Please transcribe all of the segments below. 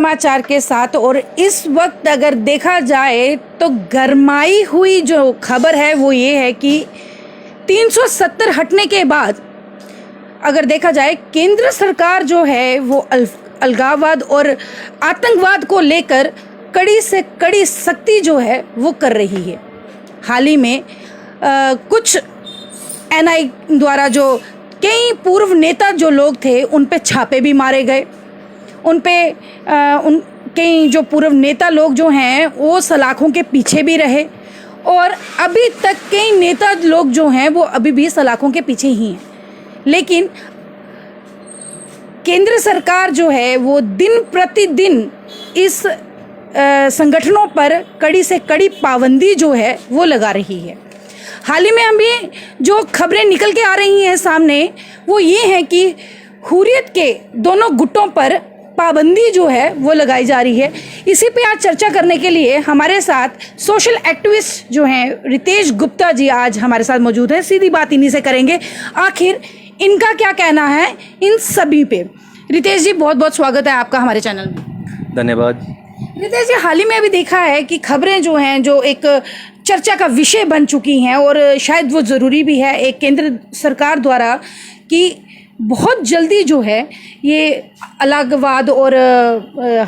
समाचार के साथ। और इस वक्त अगर देखा जाए तो गरमाई हुई जो खबर है वो ये है कि 370 हटने के बाद अगर देखा जाए केंद्र सरकार जो है वो अलगाववाद और आतंकवाद को लेकर कड़ी से कड़ी सख्ती जो है वो कर रही है। हाल ही में कुछ एनआई द्वारा जो कई पूर्व नेता जो लोग थे उन पे छापे भी मारे गए। उन कई जो पूर्व नेता लोग जो हैं वो सलाखों के पीछे भी रहे और अभी तक कई नेता लोग जो हैं वो अभी भी सलाखों के पीछे ही हैं। लेकिन केंद्र सरकार जो है वो दिन प्रतिदिन इस संगठनों पर कड़ी से कड़ी पाबंदी जो है वो लगा रही है। हाल ही में अभी जो खबरें निकल के आ रही हैं सामने वो ये है कि हुर्रियत के दोनों गुटों पर पाबंदी जो है वो लगाई जा रही है। इसी पे आज चर्चा करने के लिए हमारे साथ सोशल एक्टिविस्ट जो हैं रितेश गुप्ता जी आज हमारे साथ मौजूद हैं। सीधी बात इन्हीं से करेंगे, आखिर इनका क्या कहना है इन सभी पे। रितेश जी बहुत बहुत स्वागत है आपका हमारे चैनल में। धन्यवाद। रितेश जी, हाल ही में अभी देखा है कि खबरें जो हैं जो एक चर्चा का विषय बन चुकी हैं और शायद वो ज़रूरी भी है एक केंद्र सरकार द्वारा कि बहुत जल्दी जो है ये अलगाववाद और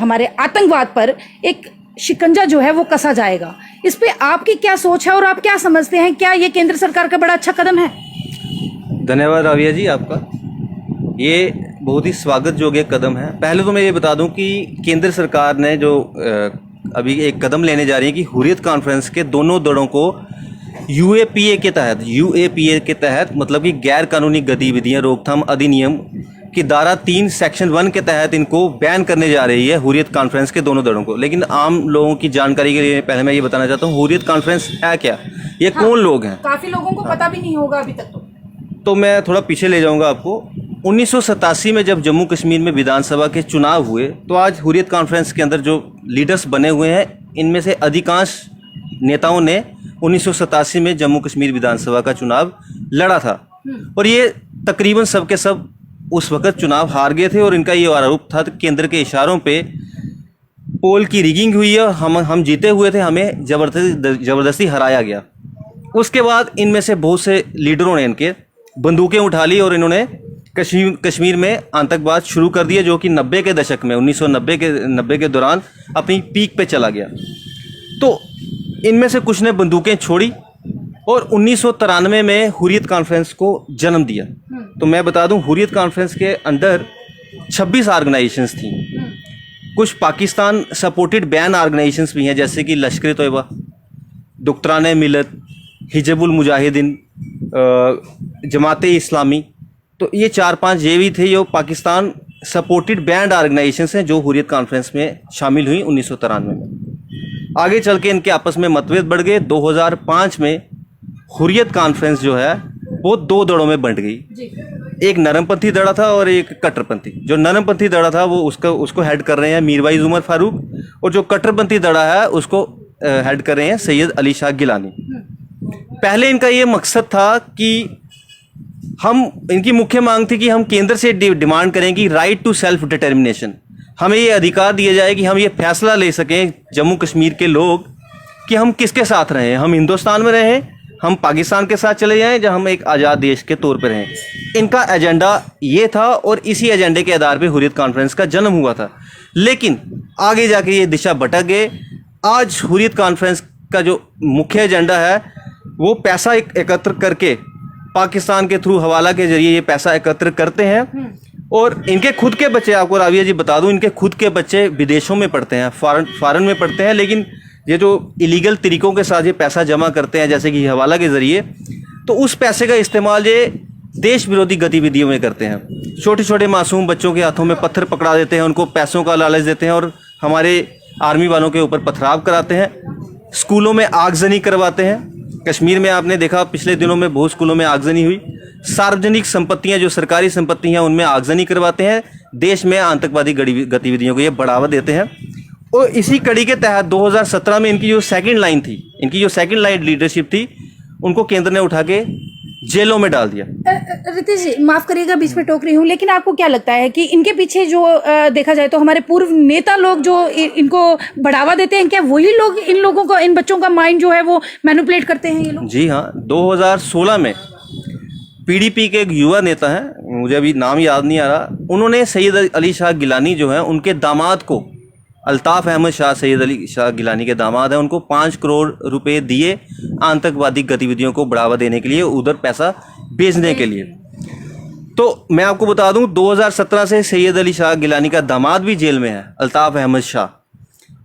हमारे आतंकवाद पर एक शिकंजा जो है वो कसा जाएगा। इस पे आपकी क्या सोच है और आप क्या समझते हैं, क्या ये केंद्र सरकार का बड़ा अच्छा कदम है? धन्यवाद राविया जी आपका, ये बहुत ही स्वागत योग्य कदम है। पहले तो मैं ये बता दूं कि केंद्र सरकार ने जो अभी एक कदम लेने जा रही है कि हुर्रियत कॉन्फ्रेंस के दोनों दलों को यूएपीए के तहत मतलब कि गैर कानूनी गतिविधियां रोकथाम अधिनियम की धारा 3 सेक्शन 1 के तहत इनको बैन करने जा रही है हुर्रियत कॉन्फ्रेंस के दोनों दलों को। लेकिन आम लोगों की जानकारी के लिए पहले मैं ये बताना चाहता हूँ हुर्रियत कॉन्फ्रेंस है क्या, ये कौन लोग हैं। काफ़ी लोगों को पता भी नहीं होगा अभी तक तो मैं थोड़ा पीछे ले जाऊंगा आपको। 1987 में जब जम्मू कश्मीर में विधानसभा के चुनाव हुए तो आज हुर्रियत कॉन्फ्रेंस के अंदर जो लीडर्स बने हुए हैं इनमें से अधिकांश नेताओं ने 1987 में जम्मू कश्मीर विधानसभा का चुनाव लड़ा था और ये तकरीबन सब के सब उस वक्त चुनाव हार गए थे और इनका ये आरोप था कि केंद्र के इशारों पे पोल की रिगिंग हुई है, हम जीते हुए थे, हमें ज़बरदस्ती हराया गया। उसके बाद इनमें से बहुत से लीडरों ने इनके बंदूकें उठा ली और इन्होंने कश्मीर में आतंकवाद शुरू कर दिया जो कि 90 के दशक में 1990 के दौरान अपनी पीक पे चला गया। तो इनमें से कुछ ने बंदूकें छोड़ी और 1993 में हुर्रियत कॉन्फ्रेंस को जन्म दिया। तो मैं बता दूं हुर्रियत कॉन्फ्रेंस के अंदर 26 ऑर्गेनाइजेशंस थी। कुछ पाकिस्तान सपोर्टेड बैन ऑर्गेनाइजेशंस भी हैं जैसे कि लश्कर तोयबा, दुख्तरान मिलत, हिजबुल मुजाहिदीन, जमाते इस्लामी। तो ये 4-5 ये भी थे जो पाकिस्तान सपोर्टेड बैंड ऑर्गेनाइजेशंस हैं जो हुर्रियत कॉन्फ्रेंस में शामिल हुई 1993 में। आगे चल के इनके आपस में मतभेद बढ़ गए। 2005 में हुर्रियत कॉन्फ्रेंस जो है वो 2 दड़ों में बंट गई। एक नरमपंथी दड़ा था और एक कट्टरपंथी। जो नरमपंथी दड़ा था वो उसको हेड कर रहे हैं मीरवाइज उमर फारूक और जो कट्टरपंथी दड़ा है उसको हेड कर रहे हैं सैयद अली शाह गिलानी। पहले इनका ये मकसद था कि इनकी मुख्य मांग थी कि हम केंद्र से डिमांड करें कि राइट टू सेल्फ डिटर्मिनेशन, हमें ये अधिकार दिया जाए कि हम ये फैसला ले सकें जम्मू कश्मीर के लोग कि हम किसके साथ रहें, हम हिंदुस्तान में रहें, हम पाकिस्तान के साथ चले जाएं, या हम एक आज़ाद देश के तौर पर रहें। इनका एजेंडा ये था और इसी एजेंडे के आधार पर हुर्रियत कॉन्फ्रेंस का जन्म हुआ था। लेकिन आगे जाके ये दिशा भटक गए। आज हुर्रियत कॉन्फ्रेंस का जो मुख्य एजेंडा है वो पैसा एकत्र करके पाकिस्तान के थ्रू हवाला के जरिए ये पैसा एकत्र करते हैं और इनके खुद के बच्चे, आपको राविया जी बता दूं, इनके खुद के बच्चे विदेशों में पढ़ते हैं, फॉरेन में पढ़ते हैं। लेकिन ये जो इलीगल तरीकों के साथ ये पैसा जमा करते हैं जैसे कि हवाला के ज़रिए, तो उस पैसे का इस्तेमाल ये देश विरोधी गतिविधियों में करते हैं। छोटे छोटे मासूम बच्चों के हाथों में पत्थर पकड़ा देते हैं, उनको पैसों का लालच देते हैं और हमारे आर्मी वालों के ऊपर पथराव कराते हैं। स्कूलों में आगजनी करवाते हैं। कश्मीर में आपने देखा पिछले दिनों में बहुत स्कूलों में आगजनी हुई। सार्वजनिक संपत्तियां जो सरकारी संपत्ति हैं उनमें आगजनी करवाते हैं। देश में आतंकवादी गतिविधियों को ये बढ़ावा देते हैं। और इसी कड़ी के तहत 2017 में इनकी जो सेकंड लाइन लीडरशिप थी, उनको केंद्र ने उठा के जेलों में डाल दिया। रितेश जी, माफ करिएगा बीच में टोक रही हूँ, लेकिन आपको क्या लगता है कि इनके पीछे जो देखा जाए तो हमारे पूर्व नेता लोग जो इनको बढ़ावा देते हैं, क्या वही लोग इन लोगों को, इन बच्चों का माइंड जो है वो मैनिपुलेट करते हैं ये लोग? जी हाँ, 2016 में पीडीपी के एक युवा नेता हैं, मुझे अभी नाम याद नहीं आ रहा, उन्होंने सैयद अली शाह गिलानी जो है उनके दामाद को, अल्ताफ़ अहमद शाह सैयद अली शाह गिलानी के दामाद हैं, उनको 5 करोड़ रुपए दिए आतंकवादी गतिविधियों को बढ़ावा देने के लिए, उधर पैसा भेजने के लिए। तो मैं आपको बता दूं 2017 से सैयद अली शाह गिलानी का दामाद भी जेल में है, अल्ताफ़ अहमद शाह।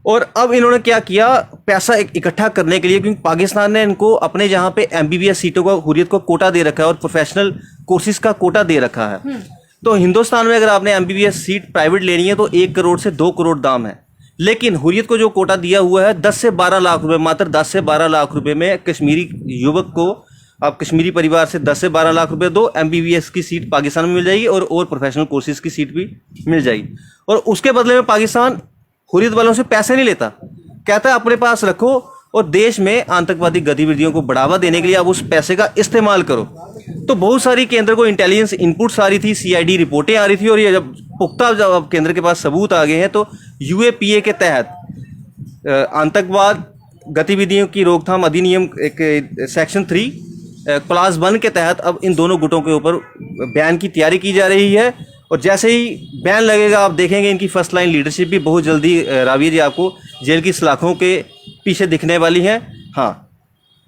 और अब इन्होंने क्या किया, पैसा इकट्ठा करने के लिए, क्योंकि पाकिस्तान ने इनको अपने जहाँ पे एमबीबीएस सीटों का हुर्रियत को कोटा दे रखा है और प्रोफेशनल कोर्सेज का कोटा दे रखा है। तो हिंदुस्तान में अगर आपने एमबीबीएस सीट प्राइवेट लेनी है तो 1 करोड़ से 2 करोड़ दाम है, लेकिन हुर्रियत को जो कोटा दिया हुआ है 10 से 12 लाख रुपए, मात्र 10 से 12 लाख रुपए में कश्मीरी युवक को, आप कश्मीरी परिवार से 10 से 12 लाख रुपए दो, एमबीबीएस की सीट पाकिस्तान में मिल जाएगी और प्रोफेशनल कोर्सेज की सीट भी मिल जाएगी। और उसके बदले में पाकिस्तान हुर्रियत वालों से पैसे नहीं लेता, कहता है अपने पास रखो और देश में आतंकवादी गतिविधियों को बढ़ावा देने के लिए आप उस पैसे का इस्तेमाल करो। तो बहुत सारी केंद्र को इंटेलिजेंस इनपुट्स आ रही थी, सीआईडी रिपोर्टें आ रही थी, और ये जब पुख्ता जब केंद्र के पास सबूत आ गए हैं तो यूएपीए के तहत आतंकवाद गतिविधियों की रोकथाम अधिनियम एक सेक्शन 3 क्लास 1 के तहत अब इन दोनों गुटों के ऊपर बैन की तैयारी की जा रही है। और जैसे ही बैन लगेगा आप देखेंगे इनकी फर्स्ट लाइन लीडरशिप भी बहुत जल्दी राविया जी आपको जेल की सलाखों के पीछे दिखने वाली है। हाँ,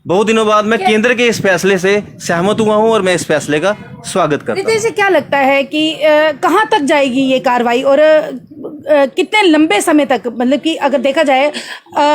बहुत दिनों बाद मैं केंद्र के इस फैसले से सहमत हुआ हूं और मैं इस फैसले का स्वागत करता हूं। रितेश जी, क्या लगता है कि कहाँ तक जाएगी ये कार्रवाई और कितने लंबे समय तक, मतलब कि अगर देखा जाए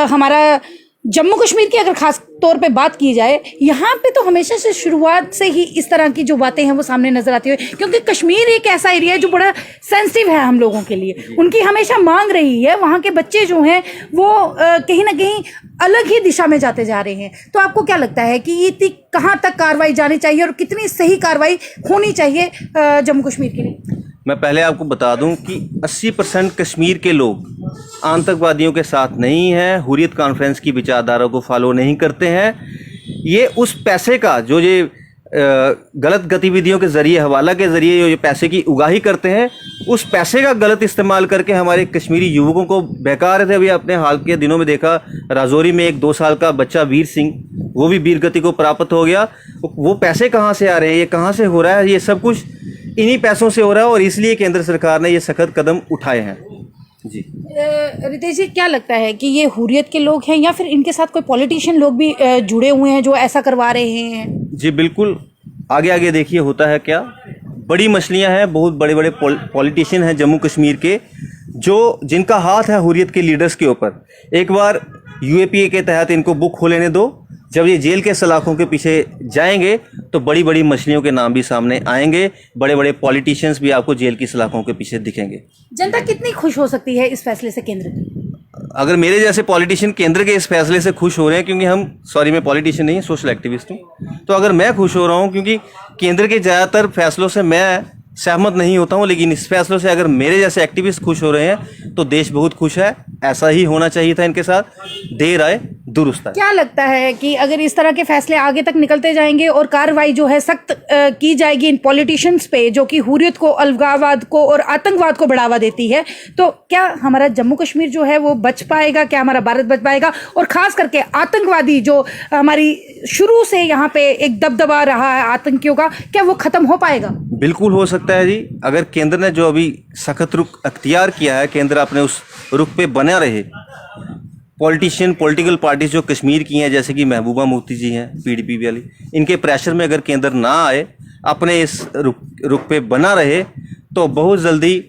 हमारा जम्मू कश्मीर की अगर खास तौर पे बात की जाए, यहाँ पे तो हमेशा से शुरुआत से ही इस तरह की जो बातें हैं वो सामने नजर आती है, क्योंकि कश्मीर एक ऐसा एरिया है जो बड़ा सेंसिटिव है हम लोगों के लिए। उनकी हमेशा मांग रही है, वहाँ के बच्चे जो हैं वो कहीं ना कहीं अलग ही दिशा में जाते जा रहे हैं। तो आपको क्या लगता है कि ये कहाँ तक कार्रवाई जानी चाहिए और कितनी सही कार्रवाई होनी चाहिए जम्मू कश्मीर के लिए? मैं पहले आपको बता दूं कि 80% कश्मीर के लोग आतंकवादियों के साथ नहीं हैं, हुर्रियत कॉन्फ्रेंस की विचारधारा को फॉलो नहीं करते हैं। ये उस पैसे का जो ये गलत गतिविधियों के जरिए, हवाला के जरिए जो ये पैसे की उगाही करते हैं, उस पैसे का गलत इस्तेमाल करके हमारे कश्मीरी युवकों को बहका रहे थे। अभी आपने हाल के दिनों में देखा, राजौरी में एक 2 साल का बच्चा वीर सिंह, वो भी वीर गति को प्राप्त हो गया। वो पैसे कहाँ से आ रहे हैं, ये कहाँ से हो रहा है, ये सब कुछ इन्हीं पैसों से हो रहा है और इसलिए केंद्र सरकार ने ये सख्त कदम उठाए हैं। जी रितेश जी, क्या लगता है कि ये हुर्रियत के लोग हैं या फिर इनके साथ कोई पॉलिटिशियन लोग भी जुड़े हुए हैं जो ऐसा करवा रहे हैं? जी बिल्कुल, आगे आगे देखिए होता है क्या। बड़ी मछलियां हैं, बहुत बड़े बड़े पॉलिटिशियन हैं जम्मू कश्मीर के, जो जिनका हाथ है हुर्रियत के लीडर्स के ऊपर। एक बार यूएपीए के तहत इनको बुक खोलने दो, जब ये जेल के सलाखों के पीछे जाएंगे तो बड़ी बड़ी मछलियों के नाम भी सामने आएंगे, बड़े बड़े पॉलिटिशियंस भी आपको जेल की सलाखों के पीछे दिखेंगे। जनता कितनी खुश हो सकती है इस फैसले से केंद्र की? अगर मेरे जैसे पॉलिटिशियन केंद्र के इस फैसले से खुश हो रहे हैं, क्योंकि मैं पॉलिटिशियन नहीं, सोशल एक्टिविस्ट हूँ, तो अगर मैं खुश हो रहा हूँ क्योंकि केंद्र के ज़्यादातर फैसलों से मैं सहमत नहीं होता हूँ, लेकिन इस फैसलों से अगर मेरे जैसे एक्टिविस्ट खुश हो रहे हैं तो देश बहुत खुश है। ऐसा ही होना चाहिए था इनके साथ, देर आए दुरुस्त आए। क्या लगता है कि अगर इस तरह के फैसले आगे तक निकलते जाएंगे और कार्रवाई जो है सख्त की जाएगी इन पॉलिटिशियंस पे जो कि हुर्रियत को, अलगाववाद को और आतंकवाद को बढ़ावा देती है, तो क्या हमारा जम्मू कश्मीर जो है वो बच पाएगा? क्या हमारा भारत बच पाएगा? और खास करके आतंकवादी जो हमारी शुरू से यहाँ पे एक दबदबा रहा है आतंकियों का, क्या वो खत्म हो पाएगा? बिल्कुल हो सकता है जी। अगर केंद्र ने जो अभी सख्त रुख अख्तियार किया है, केंद्र अपने उस रुख पे बना रहे। पॉलिटिकल पार्टीज जो कश्मीर की हैं, जैसे कि महबूबा मुफ्ती जी हैं पीडीपी वाली, इनके प्रेशर में अगर केंद्र ना आए, अपने इस रुख पे बना रहे, तो बहुत जल्दी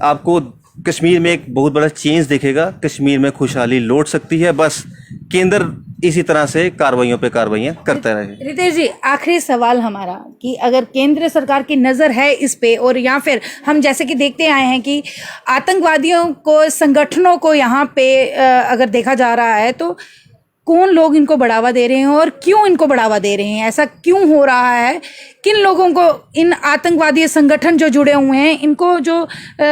आपको कश्मीर में एक बहुत बड़ा चेंज दिखेगा। कश्मीर में खुशहाली लौट सकती है, बस केंद्र इसी तरह से कार्रवाइयों पे कार्रवाइयाँ करता रहे। रितेश जी, आखिरी सवाल हमारा कि अगर केंद्र सरकार की नज़र है इस पे, और या फिर हम जैसे कि देखते आए हैं कि आतंकवादियों को, संगठनों को यहाँ पे अगर देखा जा रहा है, तो कौन लोग इनको बढ़ावा दे रहे हैं और क्यों इनको बढ़ावा दे रहे हैं? ऐसा क्यों हो रहा है? किन लोगों को, इन आतंकवादी संगठन जो जुड़े हुए हैं, इनको जो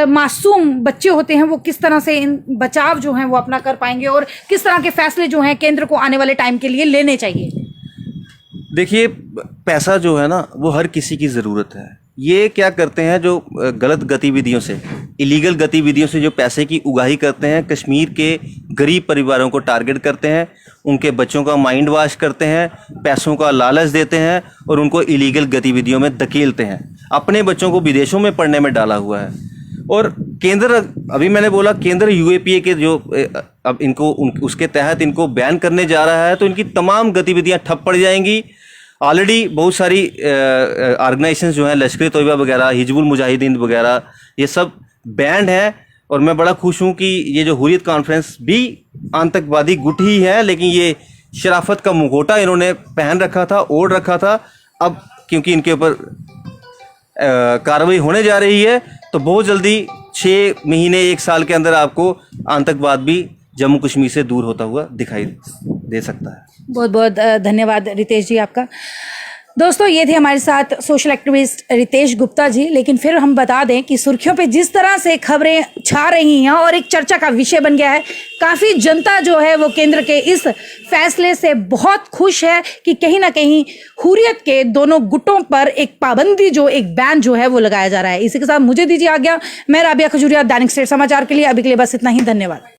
मासूम बच्चे होते हैं वो किस तरह से इन बचाव जो हैं वो अपना कर पाएंगे और किस तरह के फैसले जो हैं केंद्र को आने वाले टाइम के लिए लेने चाहिए? देखिए, पैसा जो है ना वो हर किसी की ज़रूरत है। ये क्या करते हैं जो गलत गतिविधियों से, इलीगल गतिविधियों से जो पैसे की उगाही करते हैं, कश्मीर के गरीब परिवारों को टारगेट करते हैं, उनके बच्चों का माइंड वॉश करते हैं, पैसों का लालच देते हैं और उनको इलीगल गतिविधियों में धकेलते हैं। अपने बच्चों को विदेशों में पढ़ने में डाला हुआ है। और केंद्र, अभी मैंने बोला केंद्र यूएपीए के जो अब इनको उसके तहत इनको बैन करने जा रहा है, तो इनकी तमाम गतिविधियां ठप पड़ जाएंगी। ऑलरेडी बहुत सारी ऑर्गेनाइजेशंस जो हैं, लश्कर तोयबा वगैरह, हिजबुल मुजाहिदीन वगैरह, ये सब बैंड है। और मैं बड़ा खुश हूँ कि ये जो हुर्रियत कॉन्फ्रेंस भी आतंकवादी गुट ही है, लेकिन ये शराफत का मुखौटा इन्होंने पहन रखा था, ओढ़ रखा था। अब क्योंकि इनके ऊपर कार्रवाई होने जा रही है, तो बहुत जल्दी 6 महीने 1 साल के अंदर आपको आतंकवाद भी जम्मू कश्मीर से दूर होता हुआ दिखाई दे सकता है। बहुत बहुत धन्यवाद रितेश जी आपका। दोस्तों, ये थे हमारे साथ सोशल एक्टिविस्ट रितेश गुप्ता जी। लेकिन फिर हम बता दें कि सुर्खियों पे जिस तरह से खबरें छा रही हैं और एक चर्चा का विषय बन गया है, काफ़ी जनता जो है वो केंद्र के इस फैसले से बहुत खुश है कि कहीं ना कहीं हुर्रियत के दोनों गुटों पर एक पाबंदी, जो एक बैन जो है वो लगाया जा रहा है। इसी के साथ मुझे दीजिए आज्ञा। मैं राबिया खजूरिया, दैनिक सवेरा समाचार के लिए अभी के लिए बस इतना ही। धन्यवाद।